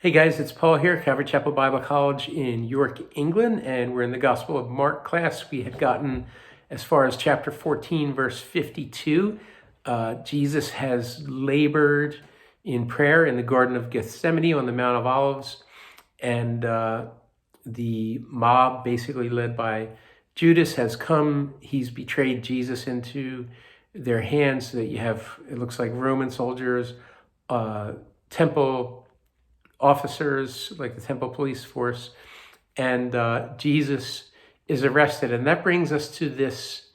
Hey guys, it's Paul here, Calvary Chapel Bible College in York, England, and we're in the Gospel of Mark class. We had gotten as far as chapter 14, verse 52. Jesus has labored in prayer in the Garden of Gethsemane on the Mount of Olives, and the mob, basically led by Judas, has come. He's betrayed Jesus into their hands, so that you have, it looks like Roman soldiers, temple officers, like the temple police force, and Jesus is arrested. And that brings us to this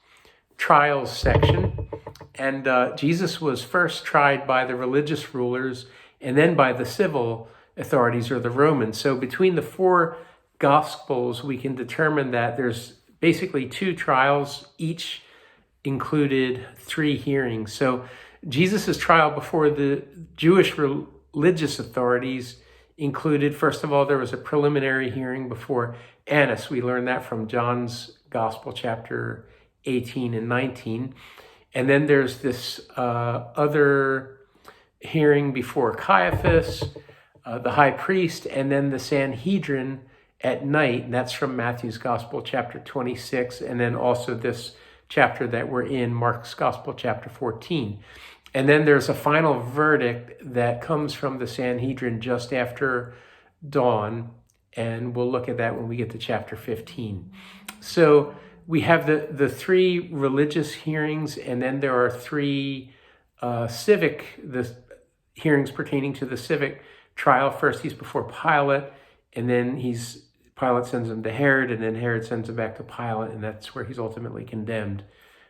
trials section. And Jesus was first tried by the religious rulers and then by the civil authorities, or the Romans. So between the four Gospels, we can determine that there's basically two trials, each included 3 hearings. So Jesus' trial before the Jewish religious authorities included, first of all, there was a preliminary hearing before Annas. We learned that from John's Gospel, chapter 18 and 19. And then there's this other hearing before Caiaphas, the high priest, and then the Sanhedrin at night. And that's from Matthew's Gospel, chapter 26, and then also this chapter that we're in, Mark's Gospel, chapter 14. And then there's a final verdict that comes from the Sanhedrin just after dawn, and we'll look at that when we get to chapter 15. So we have the 3 religious hearings, and then there are 3 the hearings pertaining to the civic trial. First, he's before Pilate, and then Pilate sends him to Herod, and then Herod sends him back to Pilate, and that's where he's ultimately condemned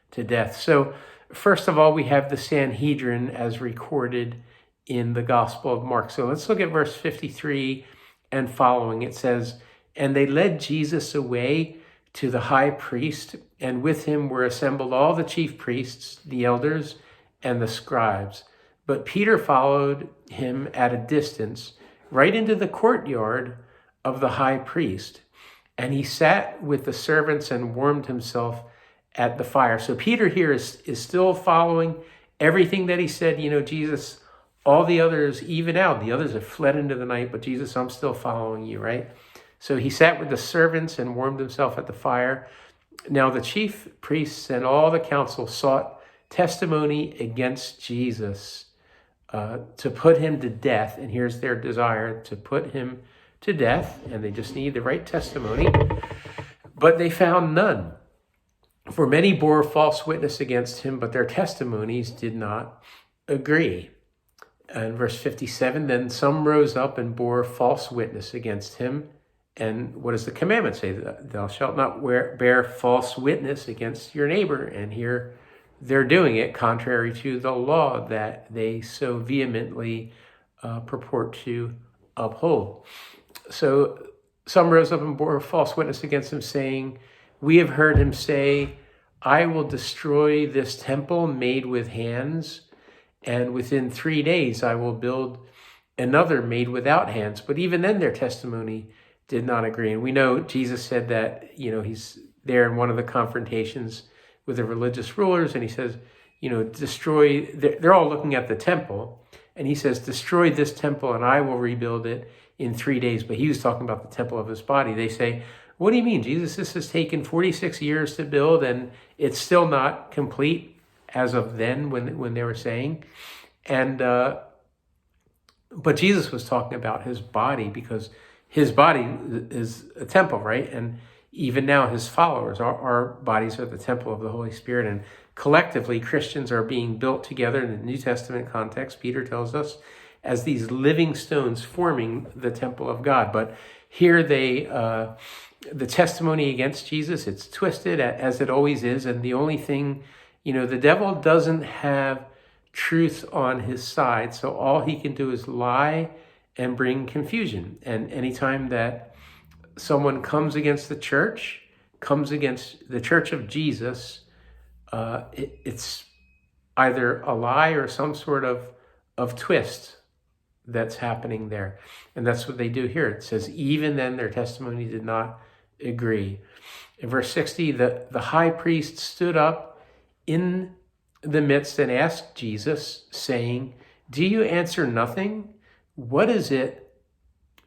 to death. So first of all, we have the Sanhedrin as recorded in the Gospel of Mark. So let's look at verse 53 and following. It says, "And they led Jesus away to the high priest, and with him were assembled all the chief priests, the elders, and the scribes. But Peter followed him at a distance, right into the courtyard of the high priest. And he sat with the servants and warmed himself at the fire." So Peter here is still following everything that he said. Jesus, all the others, even out, the others have fled into the night, but Jesus, I'm still following you, right? So he sat with the servants and warmed himself at the fire. Now the chief priests and all the council sought testimony against Jesus to put him to death. And here's their desire, to put him to death. And they just need the right testimony. But they found none. For many bore false witness against him, but their testimonies did not agree. And verse 57, "Then some rose up and bore false witness against him." And what does the commandment say? "Thou shalt not bear false witness against your neighbor." And here they're doing it contrary to the law that they so vehemently purport to uphold. So some rose up and bore false witness against him, saying, "We have heard him say, I will destroy this temple made with hands, and within 3 days I will build another made without hands." But even then their testimony did not agree. And we know Jesus said that, he's there in one of the confrontations with the religious rulers, and he says, destroy, they're all looking at the temple, and he says, "Destroy this temple and I will rebuild it in 3 days." But he was talking about the temple of his body. They say, "What do you mean, Jesus? This has taken 46 years to build, and it's still not complete as of then," when they were saying. And but Jesus was talking about his body, because his body is a temple, right? And even now his followers, our bodies are the temple of the Holy Spirit. And collectively, Christians are being built together in the New Testament context, Peter tells us, as these living stones forming the temple of God. But here the testimony against Jesus, it's twisted, as it always is. And the only thing, the devil doesn't have truth on his side. So all he can do is lie and bring confusion. And anytime that someone comes against the church, comes against the church of Jesus, it's either a lie or some sort of twist that's happening there. And that's what they do here. It says, even then their testimony did not agree. In verse 60, the high priest stood up in the midst and asked Jesus, saying, "Do you answer nothing? What is it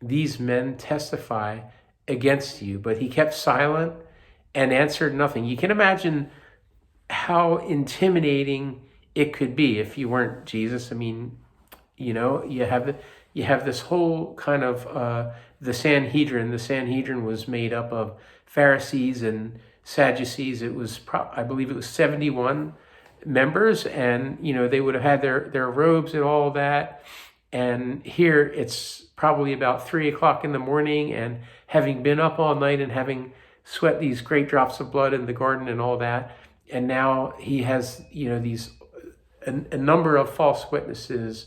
these men testify against you. But he kept silent and answered nothing. You can imagine how intimidating it could be if you weren't Jesus. I mean, you know, you have this whole kind of the Sanhedrin. The Sanhedrin was made up of Pharisees and Sadducees. It was, I believe it was 71 members, and, you know, they would have had their robes and all that. And here it's probably about 3 o'clock in the morning, and having been up all night and having sweat these great drops of blood in the garden and all that. And now he has, you know, a number of false witnesses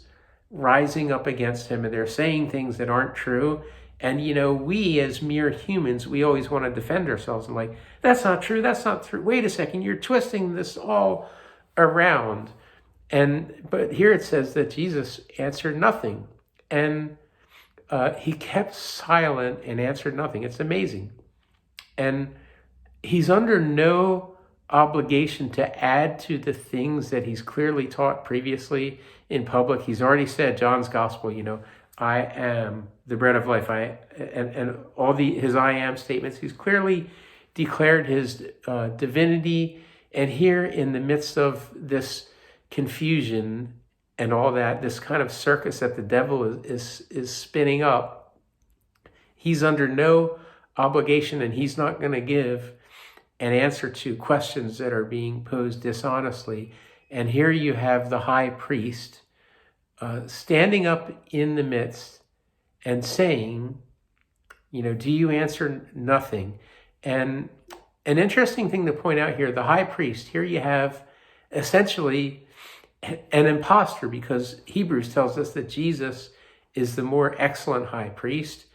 rising up against him, and they're saying things that aren't true. And, you know, we as mere humans, we always want to defend ourselves and like, that's not true. That's not true. Wait a second. You're twisting this all around. But here it says that Jesus answered nothing, and he kept silent and answered nothing. It's amazing. And he's under no obligation to add to the things that he's clearly taught previously in public. He's already said, John's gospel, you know, I am the bread of life. And all his I am statements, he's clearly declared his divinity. And here in the midst of this confusion and all that, this kind of circus that the devil is spinning up, he's under no obligation, and he's not going to give an answer to questions that are being posed dishonestly. And here you have the high priest standing up in the midst and saying, you know, do you answer nothing? And an interesting thing to point out here, the high priest, here you have essentially an imposter, because Hebrews tells us that Jesus is the more excellent high priest.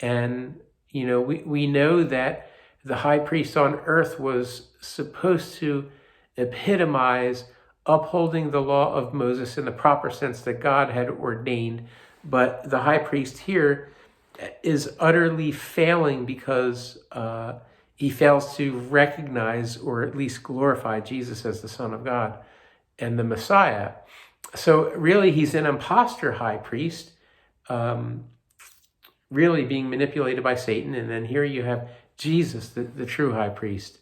And, you know, we know that the high priest on earth was supposed to epitomize upholding the law of Moses in the proper sense that God had ordained. But the high priest here is utterly failing because he fails to recognize or at least glorify Jesus as the Son of God and the Messiah. So really, he's an imposter high priest, really being manipulated by Satan. And then here you have Jesus, the true high priest.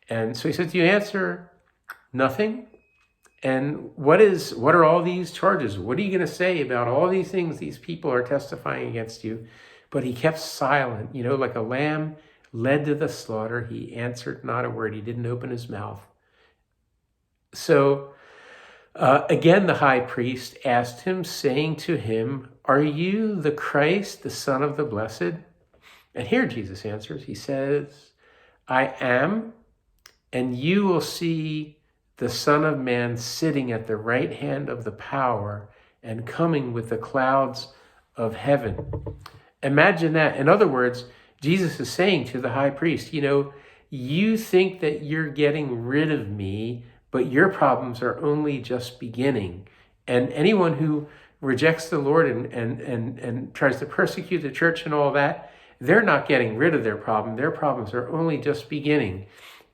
And so he said, do you answer nothing? And what are all these charges? What are you going to say about all these things these people are testifying against you? But he kept silent, you know, like a lamb led to the slaughter. He answered not a word. He didn't open his mouth. So again, the high priest asked him, saying to him, are you the Christ, the Son of the Blessed? And here Jesus answers. He says, I am, and you will see the Son of Man sitting at the right hand of the power and coming with the clouds of heaven. Imagine that. In other words, Jesus is saying to the high priest, you know, you think that you're getting rid of me, but your problems are only just beginning. And anyone who rejects the Lord and tries to persecute the church and all that, they're not getting rid of their problem. Their problems are only just beginning.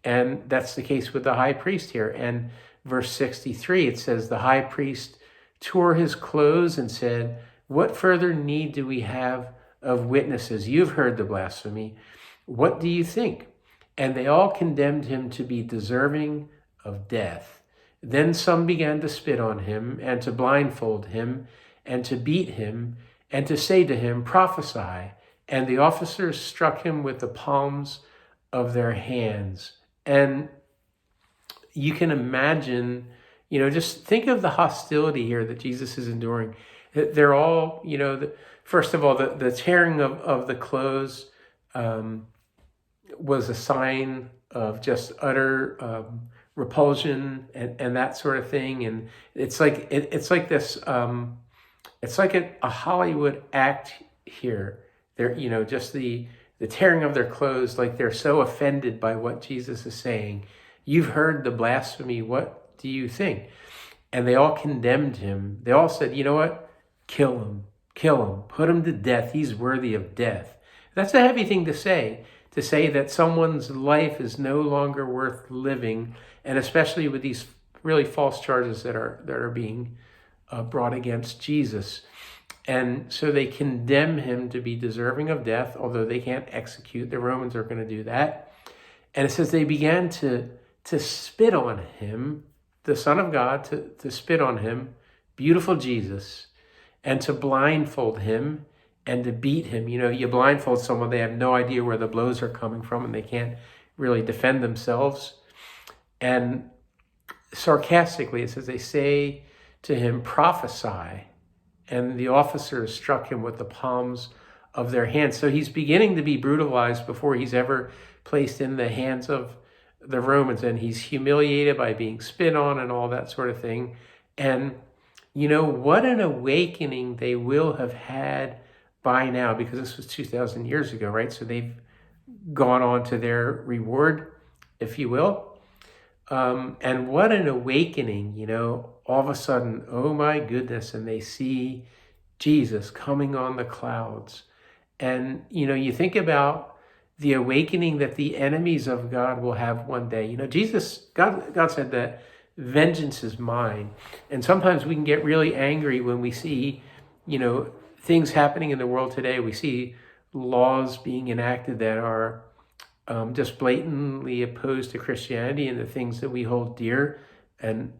And that's the case with the high priest here. And verse 63, it says, the high priest tore his clothes and said, what further need do we have of witnesses? You've heard the blasphemy. What do you think? And they all condemned him to be deserving of death. Then some began to spit on him and to blindfold him and to beat him and to say to him, prophesy. And the officers struck him with the palms of their hands. And you can imagine, you know, just think of the hostility here that Jesus is enduring. They're all, you know, first of all, the tearing of the clothes was a sign of just utter repulsion and that sort of thing. And it's like this, it's like a Hollywood act here. They're, you know, just the tearing of their clothes, like they're so offended by what Jesus is saying. You've heard the blasphemy. What do you think? And they all condemned him. They all said, you know what? Kill him, put him to death. He's worthy of death. That's a heavy thing to say that someone's life is no longer worth living, and especially with these really false charges that are being brought against Jesus. And so they condemn him to be deserving of death, although they can't execute. The Romans are going to do that. And it says they began to spit on him, the Son of God, to spit on him, beautiful Jesus, and to blindfold him and to beat him. You know, you blindfold someone, they have no idea where the blows are coming from and they can't really defend themselves. And sarcastically, it says they say to him, prophesy. And the officers struck him with the palms of their hands. So he's beginning to be brutalized before he's ever placed in the hands of the Romans. And he's humiliated by being spit on and all that sort of thing. And, you know, what an awakening they will have had by now, because this was 2,000 years ago, right? So they've gone on to their reward, if you will. And what an awakening, you know, all of a sudden, oh my goodness, and they see Jesus coming on the clouds. And, you know, you think about the awakening that the enemies of God will have one day. You know, God said that vengeance is mine. And sometimes we can get really angry when we see, you know, things happening in the world today. We see laws being enacted that are just blatantly opposed to Christianity and the things that we hold dear, and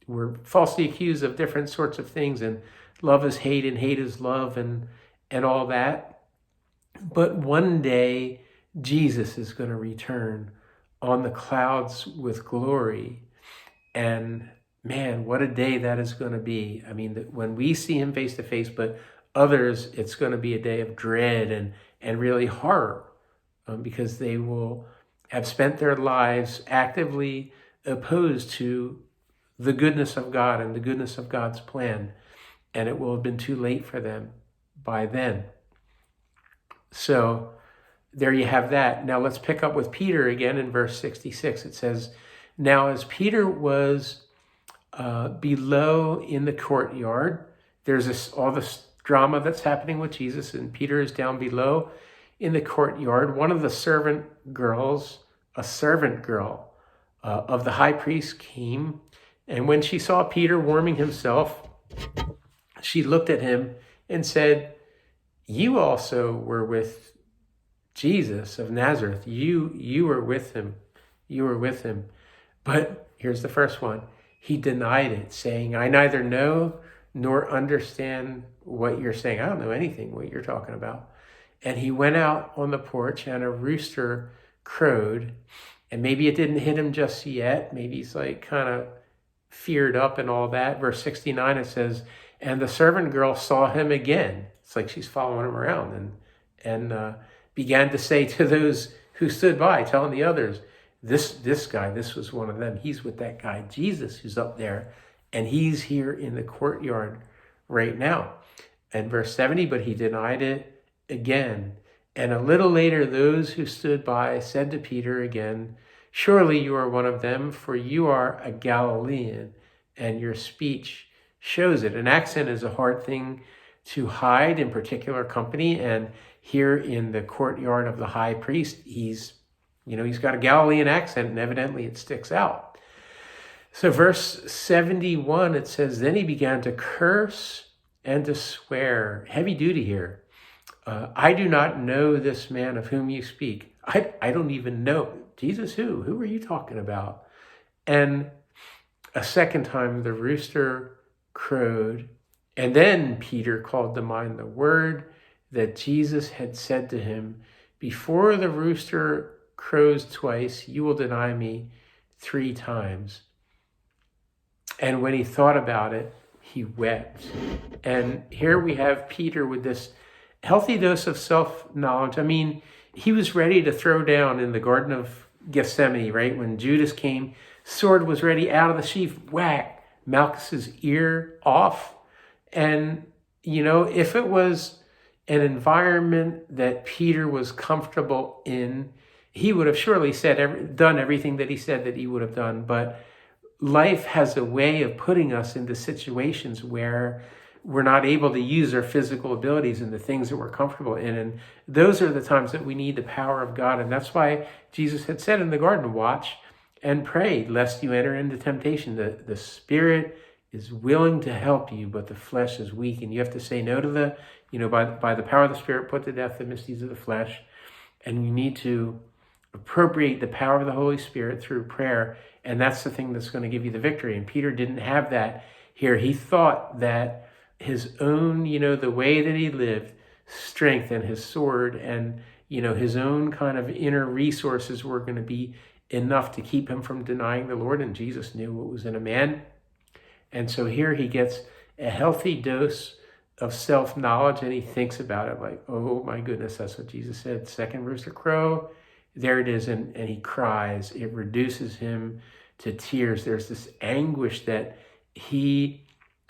we're falsely accused of different sorts of things, and love is hate and hate is love, and all that. But one day Jesus is going to return on the clouds with glory, and man, what a day that is going to be. I mean, when we see him face to face, but others, it's going to be a day of dread and really horror. Because they will have spent their lives actively opposed to the goodness of God and the goodness of God's plan. And it will have been too late for them by then. So there you have that. Now let's pick up with Peter again in verse 66. It says, now as Peter was below in the courtyard, there's all this drama that's happening with Jesus, and Peter is down below in the courtyard. One of the servant girls, a servant girl of the high priest, came, and when she saw Peter warming himself, she looked at him and said, you also were with Jesus of Nazareth. You were with him. You were with him. But here's the first one. He denied it, saying, I neither know nor understand what you're saying. I don't know anything what you're talking about. And he went out on the porch, and a rooster crowed. And maybe it didn't hit him just yet. Maybe he's like kind of feared up and all that. Verse 69, it says, and the servant girl saw him again. It's like she's following him around, and began to say to those who stood by, telling the others, this guy, this was one of them. He's with that guy, Jesus, who's up there. And he's here in the courtyard right now. And verse 70, but he denied it again. And a little later, those who stood by said to Peter again, surely you are one of them, for you are a Galilean, and your speech shows it. An accent is a hard thing to hide in particular company. And here in the courtyard of the high priest, he's got a Galilean accent, and evidently it sticks out. So verse 71, it says, then he began to curse and to swear. Heavy duty here. I do not know this man of whom you speak. I don't even know. Jesus, who? Who are you talking about? And a second time the rooster crowed. And then Peter called to mind the word that Jesus had said to him, before the rooster crows twice, you will deny me 3 times. And when he thought about it, he wept. And here we have Peter with this healthy dose of self-knowledge. I mean, he was ready to throw down in the Garden of Gethsemane, right? When Judas came, sword was ready out of the sheath, whack, Malchus's ear off. And, you know, if it was an environment that Peter was comfortable in, he would have surely done everything that he said that he would have done. But life has a way of putting us into situations where we're not able to use our physical abilities and the things that we're comfortable in. And those are the times that we need the power of God. And that's why Jesus had said in the garden, watch and pray lest you enter into temptation. The spirit is willing to help you, but the flesh is weak. And you have to say no to the, by the power of the Spirit, put to death the misdeeds of the flesh. And you need to appropriate the power of the Holy Spirit through prayer. And that's the thing that's going to give you the victory. And Peter didn't have that here. He thought that his own, the way that he lived, strength and his sword and, his own kind of inner resources were going to be enough to keep him from denying the Lord. And Jesus knew what was in a man. And so here he gets a healthy dose of self-knowledge, and he thinks about it like, oh my goodness, that's what Jesus said. Second rooster crow, there it is, and he cries. It reduces him to tears. There's this anguish that he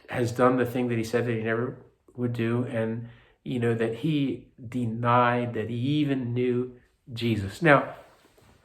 has done the thing that he said that he never would do, and that he denied that he even knew Jesus. Now,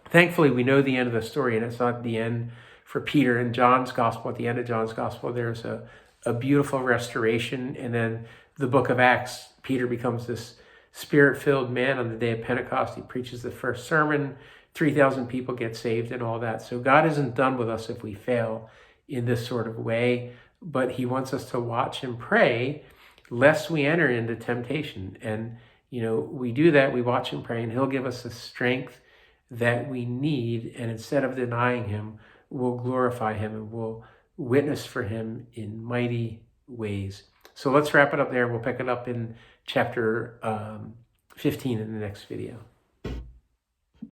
thankfully, we know the end of the story, and it's not the end for Peter. In John's gospel, at the end of John's gospel, there's a beautiful restoration. And then the book of Acts, Peter becomes this spirit-filled man on the day of Pentecost. He preaches the first sermon, 3,000 people get saved and all that. So God isn't done with us if we fail in this sort of way, but he wants us to watch and pray lest we enter into temptation. And, we do that, we watch and pray, and he'll give us the strength that we need. And instead of denying him, we'll glorify him and we'll witness for him in mighty ways. So let's wrap it up there. We'll pick it up in chapter 15 in the next video.